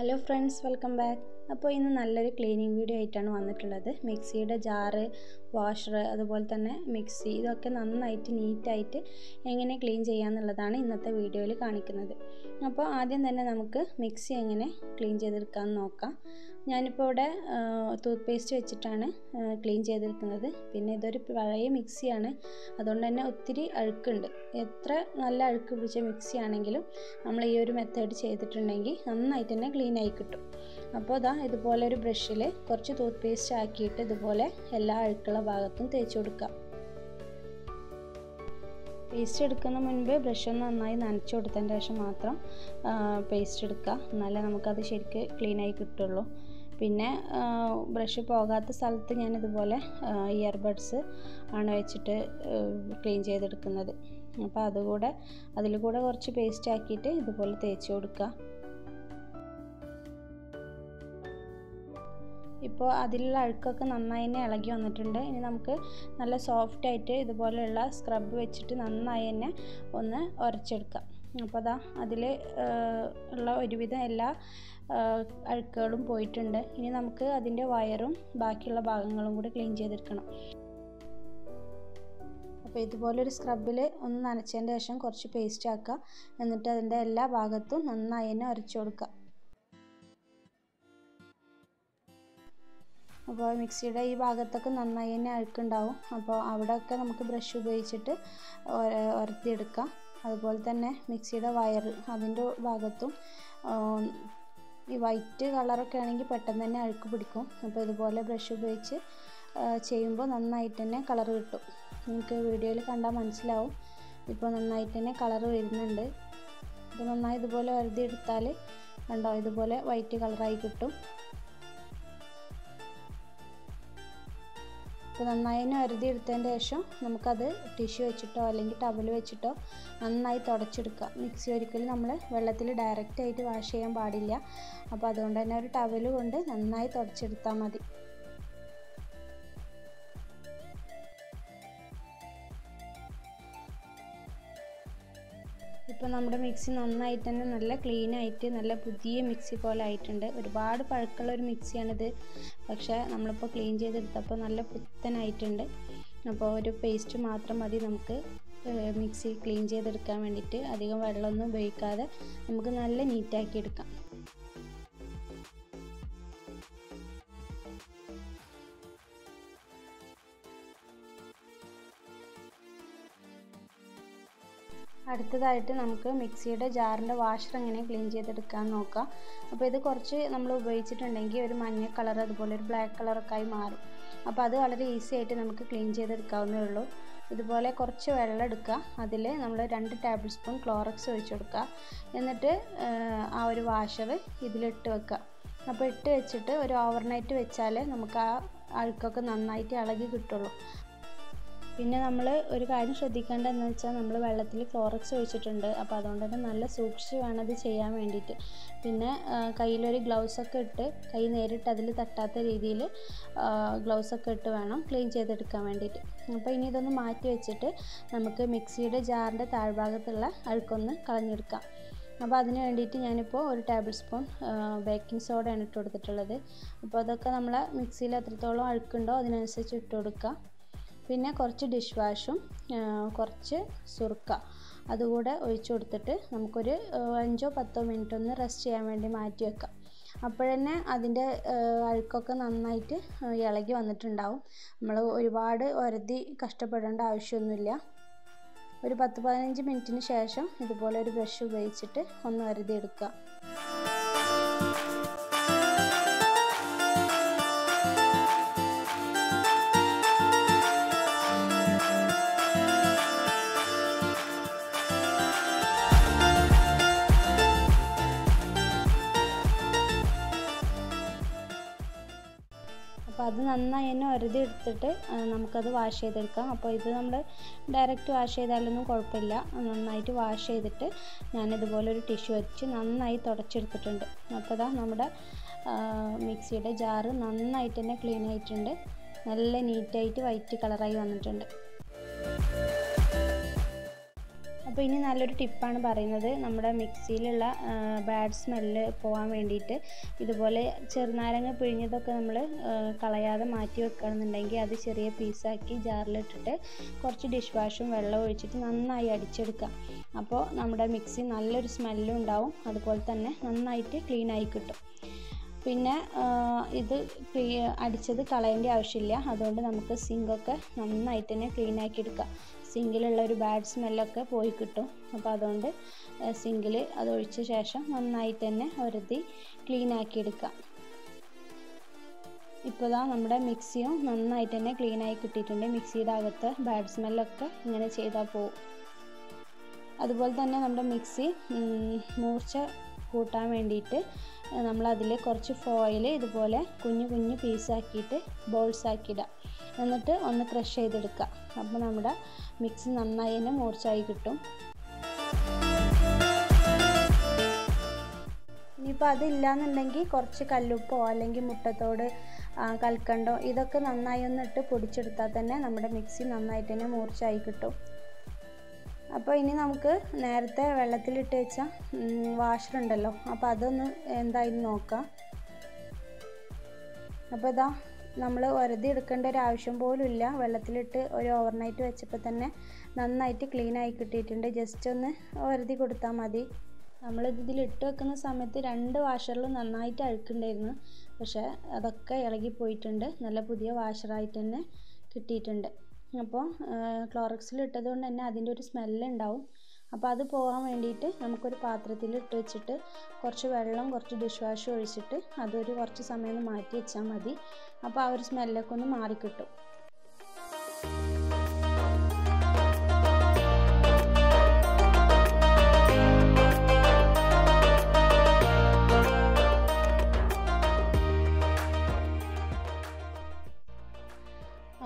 Hello friends, welcome back. അപ്പോൾ ഇന്ന് നല്ലൊരു ക്ലീനിങ് വീഡിയോ ആയിട്ടാണ് വന്നിട്ടുള്ളത്. മിക്സിയുടെ ജാറ്, വാഷർ, അതുപോലെ തന്നെ മിക്സി ഇതൊക്കെ നന്നായിട്ട് നീറ്റായിട്ട് എങ്ങനെ ക്ലീൻ ചെയ്യാന്നുള്ളതാണ് ഇന്നത്തെ വീഡിയോയിൽ കാണിക്കുന്നത്. അപ്പോൾ ആദ്യം തന്നെ നമുക്ക് മിക്സി എങ്ങനെ ക്ലീൻ ചെയ്തെടുക്കാമെന്ന് നോക്കാം. ഞാനിപ്പോൾ ഇവിടെ ടൂത്ത് പേസ്റ്റ് വെച്ചിട്ടാണ് ക്ലീൻ ചെയ്തെടുക്കുന്നത്. പിന്നെ ഇതൊരു പഴയ മിക്സിയാണ്, അതുകൊണ്ട് തന്നെ ഒത്തിരി അഴുക്കുണ്ട്. എത്ര നല്ല അഴുക്ക് പിടിച്ച മിക്സി ആണെങ്കിലും നമ്മൾ ഈ ഒരു മെത്തേഡ് ചെയ്തിട്ടുണ്ടെങ്കിൽ നന്നായിട്ട് തന്നെ ക്ലീൻ ആയി കിട്ടും. അപ്പോൾ ഇതുപോലെ ഒരു ബ്രഷിൽ കുറച്ച് ടൂത്ത് പേസ്റ്റ് ആക്കിയിട്ട് ഇതുപോലെ എല്ലാ അഴുക്കുള്ള ഭാഗത്തും തേച്ച് കൊടുക്കുക. പേസ്റ്റ് എടുക്കുന്ന മുൻപ് ബ്രഷ് ഒന്ന് നന്നായി നനച്ചു കൊടുത്തതിന് ശേഷം മാത്രം പേസ്റ്റ് എടുക്കുക, എന്നാലേ നമുക്കത് ശരിക്ക് ക്ലീനായി കിട്ടുള്ളൂ. പിന്നെ ബ്രഷ് പോകാത്ത സ്ഥലത്ത് ഞാനിതുപോലെ ഇയർബഡ്സ് ആണ് വെച്ചിട്ട് ക്ലീൻ ചെയ്തെടുക്കുന്നത്. അപ്പോൾ അതിൽ കൂടെ കുറച്ച് പേസ്റ്റ് ആക്കിയിട്ട് ഇതുപോലെ തേച്ച് കൊടുക്കുക. ഇപ്പോൾ അതിലുള്ള അഴുക്കൊക്കെ നന്നായി തന്നെ ഇളകി വന്നിട്ടുണ്ട്. ഇനി നമുക്ക് നല്ല സോഫ്റ്റായിട്ട് ഇതുപോലെയുള്ള സ്ക്രബ് വെച്ചിട്ട് നന്നായി തന്നെ ഒന്ന് ഉരച്ചെടുക്കാം. അപ്പോൾ അതിൽ ഉള്ള ഒരുവിധം എല്ലാ അഴുക്കുകളും പോയിട്ടുണ്ട്. ഇനി നമുക്ക് അതിൻ്റെ വയറും ബാക്കിയുള്ള ഭാഗങ്ങളും കൂടി ക്ലീൻ ചെയ്തെടുക്കണം. അപ്പോൾ ഇതുപോലൊരു സ്ക്രബിൽ ഒന്ന് നനച്ചതിന് ശേഷം കുറച്ച് പേസ്റ്റ് ആക്കുക, എന്നിട്ട് അതിൻ്റെ എല്ലാ ഭാഗത്തും നന്നായി തന്നെ ഉരച്ചു കൊടുക്കുക. അപ്പോൾ മിക്സിയുടെ ഈ ഭാഗത്തൊക്കെ നന്നായി തന്നെ അഴുക്കുണ്ടാവും. അപ്പോൾ അവിടെയൊക്കെ നമുക്ക് ബ്രഷ് ഉപയോഗിച്ചിട്ട് ഉരത്തിയെടുക്കാം. അതുപോലെ തന്നെ മിക്സിയുടെ വയർ അതിൻ്റെ ഭാഗത്തും ഈ വൈറ്റ് കളറൊക്കെ ആണെങ്കിൽ പെട്ടെന്ന് തന്നെ അഴുക്ക് പിടിക്കും. അപ്പോൾ ഇതുപോലെ ബ്രഷ് ഉപയോഗിച്ച് ചെയ്യുമ്പോൾ നന്നായിട്ട് തന്നെ കളർ കിട്ടും. നിങ്ങൾക്ക് വീഡിയോയിൽ കണ്ടാൽ മനസ്സിലാവും. ഇപ്പോൾ നന്നായിട്ട് തന്നെ കളർ വരുന്നുണ്ട്. അപ്പോൾ നന്നായി ഇതുപോലെ ഉരത്തിയെടുത്താൽ കണ്ടോ, ഇതുപോലെ വൈറ്റ് കളറായി കിട്ടും. അപ്പോൾ നന്നായി തന്നെ ഉരതിയെടുത്തതിന് ശേഷം നമുക്കത് ടിഷ്യൂ വെച്ചിട്ടോ അല്ലെങ്കിൽ ടവൽ വെച്ചിട്ടോ നന്നായി തുടച്ചെടുക്കുക. മിക്സി ഒരിക്കലും നമ്മൾ വെള്ളത്തിൽ ഡയറക്റ്റായിട്ട് വാഷ് ചെയ്യാൻ പാടില്ല. അപ്പോൾ അതുകൊണ്ട് തന്നെ ഒരു ടവൽ കൊണ്ട് നന്നായി തുടച്ചെടുത്താൽ മതി. ഇപ്പോൾ നമ്മുടെ മിക്സി നന്നായിട്ട് തന്നെ നല്ല ക്ലീനായിട്ട് നല്ല പുതിയ മിക്സി പോലെ ആയിട്ടുണ്ട്. ഒരുപാട് പഴക്കമുള്ള ഒരു മിക്സിയാണിത്, പക്ഷേ നമ്മളിപ്പോൾ ക്ലീൻ ചെയ്തെടുത്തപ്പോൾ നല്ല പുത്തനായിട്ടുണ്ട്. അപ്പോൾ ഒരു പേസ്റ്റ് മാത്രം മതി നമുക്ക് മിക്സി ക്ലീൻ ചെയ്തെടുക്കാൻ വേണ്ടിയിട്ട്. അധികം വെള്ളമൊന്നും ഉപയോഗിക്കാതെ നമുക്ക് നല്ല നീറ്റാക്കി എടുക്കാം. അടുത്തതായിട്ട് നമുക്ക് മിക്സിയുടെ ജാറിൻ്റെ വാഷർ എങ്ങനെ ക്ലീൻ ചെയ്തെടുക്കാൻ നോക്കാം. അപ്പോൾ ഇത് കുറച്ച് നമ്മൾ ഉപയോഗിച്ചിട്ടുണ്ടെങ്കിൽ ഒരു മഞ്ഞ കളർ അതുപോലെ ഒരു ബ്ലാക്ക് കളറൊക്കെ ആയി മാറും. അപ്പോൾ അത് വളരെ ഈസി ആയിട്ട് നമുക്ക് ക്ലീൻ ചെയ്തെടുക്കാവുന്നേ ഉള്ളൂ. ഇതുപോലെ കുറച്ച് വെള്ളം എടുക്കുക, അതിൽ നമ്മൾ 2 ടേബിൾ സ്പൂൺ ക്ലോറക്സ് ഒഴിച്ച് കൊടുക്കുക. എന്നിട്ട് ആ ഒരു വാഷർ ഇതിലിട്ട് വെക്കുക. അപ്പോൾ ഇട്ട് വെച്ചിട്ട് ഒരു ഓവർനൈറ്റ് വെച്ചാൽ നമുക്ക് ആ അഴുക്കൊക്കെ നന്നായിട്ട് ഇളകി കിട്ടുള്ളൂ. പിന്നെ നമ്മൾ ഒരു കാര്യം ശ്രദ്ധിക്കേണ്ടതെന്ന് വെച്ചാൽ നമ്മൾ വെള്ളത്തിൽ ക്ലോറക്സ് ഒഴിച്ചിട്ടുണ്ട്. അപ്പോൾ അതുകൊണ്ട് തന്നെ നല്ല സൂക്ഷിച്ച് വേണം അത് ചെയ്യാൻ വേണ്ടിയിട്ട്. പിന്നെ കയ്യിലൊരു ഗ്ലൗസൊക്കെ ഇട്ട് കൈ നേരിട്ട് അതിൽ തട്ടാത്ത രീതിയിൽ ഗ്ലൗസൊക്കെ ഇട്ട് വേണം ക്ലീൻ ചെയ്തെടുക്കാൻ വേണ്ടിയിട്ട്. അപ്പോൾ ഇനി ഇതൊന്ന് മാറ്റി വെച്ചിട്ട് നമുക്ക് മിക്സിയുടെ ജാറിൻ്റെ താഴ്ഭാഗത്തുള്ള അഴുക്കൊന്ന് കളഞ്ഞെടുക്കാം. അപ്പോൾ അതിന് വേണ്ടിയിട്ട് ഞാനിപ്പോൾ ഒരു ടേബിൾ സ്പൂൺ ബേക്കിംഗ് സോഡയാണ് ഇട്ട് കൊടുത്തിട്ടുള്ളത്. അപ്പോൾ അതൊക്കെ നമ്മളെ മിക്സിയിൽ എത്രത്തോളം അഴുക്കുണ്ടോ അതിനനുസരിച്ച് ഇട്ട് കൊടുക്കുക. പിന്നെ കുറച്ച് ഡിഷ് വാഷും കുറച്ച് സുർക്ക അതുകൂടെ ഒഴിച്ചു കൊടുത്തിട്ട് നമുക്കൊരു 5-10 മിനിറ്റ് ഒന്ന് റെസ്റ്റ് ചെയ്യാൻ വേണ്ടി മാറ്റി വെക്കാം. അപ്പോഴന്നെ അതിൻ്റെ അഴുക്കൊക്കെ നന്നായിട്ട് ഇളകി വന്നിട്ടുണ്ടാവും. നമ്മൾ ഒരുപാട് ഉരതി കഷ്ടപ്പെടേണ്ട ആവശ്യമൊന്നുമില്ല. ഒരു 10-15 മിനിറ്റിന് ശേഷം ഇതുപോലെ ഒരു ബ്രഷ് ഉപയോഗിച്ചിട്ട് ഒന്ന് ഉരതി എടുക്കുക. അപ്പോൾ അത് നന്നായി തന്നെ ഉരതി എടുത്തിട്ട് നമുക്കത് വാഷ് ചെയ്തെടുക്കാം. അപ്പോൾ ഇത് നമ്മൾ ഡയറക്റ്റ് വാഷ് ചെയ്താലൊന്നും കുഴപ്പമില്ല. നന്നായിട്ട് വാഷ് ചെയ്തിട്ട് ഞാനിതുപോലെ ഒരു ടിഷ്യൂ വെച്ച് നന്നായി തുടച്ചെടുത്തിട്ടുണ്ട്. അപ്പോൾ നമ്മുടെ മിക്സിയുടെ ജാറ് നന്നായിട്ട് തന്നെ ക്ലീൻ ആയിട്ടുണ്ട്. നല്ല നീറ്റായിട്ട് വൈറ്റ് കളറായി വന്നിട്ടുണ്ട്. അപ്പോൾ ഇനി നല്ലൊരു ടിപ്പാണ് പറയുന്നത്. നമ്മുടെ മിക്സിയിലുള്ള ബാഡ് സ്മെല്ല് പോകാൻ വേണ്ടിയിട്ട് ഇതുപോലെ ചെറുനാരങ്ങ പിഴിഞ്ഞതൊക്കെ നമ്മൾ കളയാതെ മാറ്റി വെക്കുകയാണെന്നുണ്ടെങ്കിൽ അത് ചെറിയ പീസാക്കി ജാറിലിട്ടിട്ട് കുറച്ച് ഡിഷ് വാഷും വെള്ളം ഒഴിച്ചിട്ട് നന്നായി അടിച്ചെടുക്കാം. അപ്പോൾ നമ്മുടെ മിക്സി നല്ലൊരു സ്മെല്ലും ഉണ്ടാവും, അതുപോലെ തന്നെ നന്നായിട്ട് ക്ലീൻ ആയി കിട്ടും. പിന്നെ ഇത് അടിച്ചത് കളയേണ്ട ആവശ്യമില്ല. അതുകൊണ്ട് നമുക്ക് സിങ്കൊക്കെ നന്നായിട്ട് തന്നെ ക്ലീൻ ആക്കി എടുക്കാം. സിങ്കിലുള്ള ഒരു ബാഡ് സ്മെല്ലൊക്കെ പോയി കിട്ടും. അപ്പോൾ അതുകൊണ്ട് സിങ്കിൽ അത് ഒഴിച്ച ശേഷം നന്നായിട്ട് തന്നെ ഒരതി ക്ലീൻ ആക്കി എടുക്കാം. ഇപ്പോൾ ദാ നമ്മുടെ മിക്സിയും നന്നായിട്ട് തന്നെ ക്ലീൻ ആയി കിട്ടിയിട്ടുണ്ട്. മിക്സിയുടെ അകത്ത് ബാഡ് സ്മെല്ലൊക്കെ ഇങ്ങനെ ചെയ്താൽ പോവും. അതുപോലെ തന്നെ നമ്മുടെ മിക്സി മൂർച്ച കൂട്ടാൻ വേണ്ടിയിട്ട് നമ്മളതിൽ കുറച്ച് ഫോയിൽ ഇതുപോലെ കുഞ്ഞു കുഞ്ഞു പീസാക്കിയിട്ട് ബോൾസാക്കിയിടാം. എന്നിട്ട് ഒന്ന് ക്രഷ് ചെയ്തെടുക്കുക. അപ്പോൾ നമ്മുടെ മിക്സി നന്നായി തന്നെ മൂർച്ചയായി കിട്ടും. ഇനിയിപ്പോൾ അതില്ലാന്നുണ്ടെങ്കിൽ കുറച്ച് കല്ലുപ്പോ അല്ലെങ്കിൽ മുട്ടത്തോട്, കൽക്കണ്ടോ ഇതൊക്കെ നന്നായി ഒന്നിട്ട് പൊടിച്ചെടുത്താൽ തന്നെ നമ്മുടെ മിക്സി നന്നായിട്ട് തന്നെ മൂർച്ചയായി കിട്ടും. അപ്പോൾ ഇനി നമുക്ക് നേരത്തെ വെള്ളത്തിലിട്ട് വെച്ച വാഷറുണ്ടല്ലോ, അപ്പോൾ അതൊന്ന് എന്തായാലും നോക്കാം. അപ്പോൾ ഇതാ നമ്മൾ ഒരതി എടുക്കേണ്ട ഒരു ആവശ്യം പോലും ഇല്ല. വെള്ളത്തിലിട്ട് ഒരു ഓവർനൈറ്റ് വെച്ചപ്പോൾ തന്നെ നന്നായിട്ട് ക്ലീൻ ആയി കിട്ടിയിട്ടുണ്ട്. ജസ്റ്റ് ഒന്ന് ഒരതി കൊടുത്താൽ മതി. നമ്മളിതിലിട്ട് വെക്കുന്ന സമയത്ത് 2 വാഷറിലും നന്നായിട്ട് അഴുക്കുണ്ടായിരുന്നു. പക്ഷേ അതൊക്കെ ഇളകിപ്പോയിട്ടുണ്ട്. നല്ല പുതിയ വാഷറായിട്ട് തന്നെ കിട്ടിയിട്ടുണ്ട്. അപ്പോൾ ക്ലോറക്സിൽ ഇട്ടത് കൊണ്ട് തന്നെ അതിൻ്റെ ഒരു സ്മെല്ലുണ്ടാവും. അപ്പോൾ അത് പോകാൻ വേണ്ടിയിട്ട് നമുക്കൊരു പാത്രത്തിൽ ഇട്ട് വെച്ചിട്ട് കുറച്ച് വെള്ളം കുറച്ച് ഡിഷ് വാഷ് ഒഴിച്ചിട്ട് അതൊരു കുറച്ച് സമയം ഒന്ന് മാറ്റി വെച്ചാൽ മതി. അപ്പോൾ ആ ഒരു സ്മെല്ലൊക്കെ ഒന്ന് മാറിക്കിട്ടും.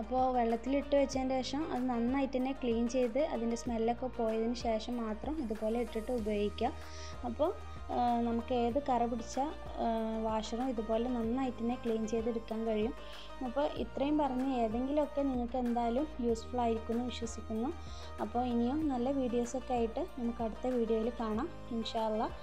അപ്പോൾ വെള്ളത്തിലിട്ട് വെച്ചതിന് ശേഷം അത് നന്നായിട്ട് തന്നെ ക്ലീൻ ചെയ്ത് അതിൻ്റെ സ്മെല്ലൊക്കെ പോയതിന് ശേഷം മാത്രം ഇതുപോലെ ഇട്ടിട്ട് ഉപയോഗിക്കുക. അപ്പോൾ നമുക്ക് ഏത് കറ പിടിച്ച വാഷറും ഇതുപോലെ നന്നായിട്ട് തന്നെ ക്ലീൻ ചെയ്തെടുക്കാൻ കഴിയും. അപ്പോൾ ഇത്രയും പറഞ്ഞ് ഏതെങ്കിലുമൊക്കെ നിങ്ങൾക്ക് എന്തായാലും യൂസ്ഫുൾ ആയിരിക്കുമെന്ന് വിശ്വസിക്കുന്നു. അപ്പോൾ ഇനിയും നല്ല വീഡിയോസൊക്കെ ആയിട്ട് നമുക്ക് അടുത്ത വീഡിയോയിൽ കാണാം ഇൻഷാ അല്ലാഹ്.